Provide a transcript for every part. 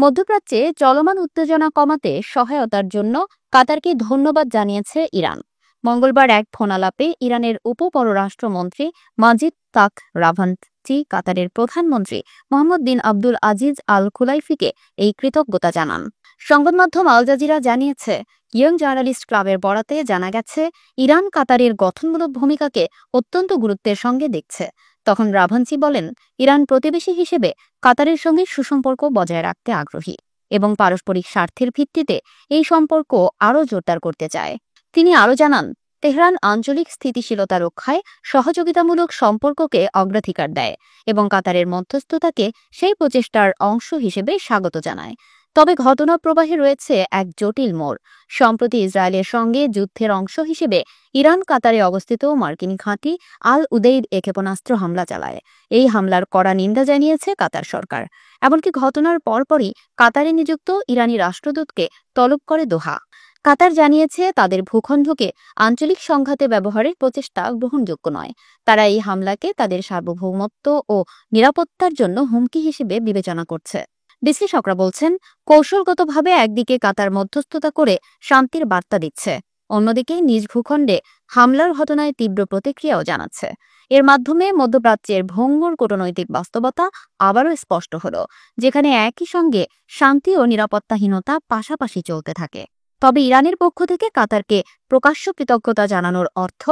মধ্যপ্রাচ্যে চলমান উত্তেজনা কমাতে সহায়তার জন্য কাতারকে ধন্যবাদ জানিয়েছে ইরান। মঙ্গলবার এক ফোনালাপে ইরানের উপপররাষ্ট্রমন্ত্রী মাজিদ তাক রাভান্তি কাতারের প্রধানমন্ত্রী মোহাম্মদ বিন আব্দুল আজিজ আল খুলাইফিকে এই কৃতজ্ঞতা জানান। সংবাদ মাধ্যম আল জাজিরা জানিয়েছে, ইয়ং জার্নালিস্ট ক্লাবের বরাতে জানা গেছে, ইরান কাতারের গঠনমূলক ভূমিকাকে অত্যন্ত গুরুত্বের সঙ্গে দেখছে। তখন রাভান্সি বলেন, ইরান প্রতিবেশী হিসেবে কাতারের সঙ্গে সুসম্পর্ক বজায় রাখতে আগ্রহী এবং পারস্পরিক স্বার্থের ভিত্তিতে এই সম্পর্ক আরও জোরদার করতে চায়। তিনি আরও জানান, তেহরান আঞ্চলিক স্থিতিশীলতা রক্ষায় সহযোগিতামূলক সম্পর্ককে অগ্রাধিকার দেয় এবং কাতারের মধ্যস্থতাকে সেই প্রচেষ্টার অংশ হিসেবে স্বাগত জানায়। তবে ঘটনা প্রবাহে রয়েছে এক জটিল মোড়। সম্প্রতি ইসরায়েলের সঙ্গে যুদ্ধের অংশ হিসেবে ইরান কাতারে অবস্থিত মার্কিন ঘাঁটি আল উদেইদ এ ক্ষেপণাস্ত্র হামলা চালায়। এই হামলার কড়া নিন্দা জানিয়েছে কাতার সরকার। এমনকি ঘটনার পরপরই কাতারে নিযুক্ত ইরানি রাষ্ট্রদূতকে তলব করে দোহা। কাতার জানিয়েছে, তাদের ভূখণ্ডকে আঞ্চলিক সংঘাতে ব্যবহারের প্রচেষ্টা গ্রহণযোগ্য নয়। তারা এই হামলাকে তাদের সার্বভৌমত্ব ও নিরাপত্তার জন্য হুমকি হিসেবে বিবেচনা করছে। বিশ্লেষকরা বলছেন, কৌশলগতভাবে একদিকে কাতার মধ্যস্থতা করে শান্তির বার্তা দিচ্ছে, অন্যদিকে নিজ ভূখণ্ডে হামলার ঘটনায় তীব্র প্রতিক্রিয়াও জানাচ্ছে। এর মাধ্যমে মধ্যপ্রাচ্যের ভঙ্গুর কূটনৈতিক বাস্তবতা আবারও স্পষ্ট হল, যেখানে একই সঙ্গে শান্তি ও নিরাপত্তাহীনতা পাশাপাশি চলতে থাকে। তবে ইরানের পক্ষ থেকে কাতারকে প্রকাশ্য কৃতজ্ঞতা জানানোর অর্থ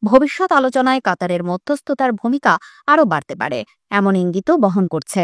ভবিষ্যৎ আলোচনায় কাতারের মধ্যস্থতার ভূমিকা আরও বাড়তে পারে, এমন ইঙ্গিতও বহন করছে।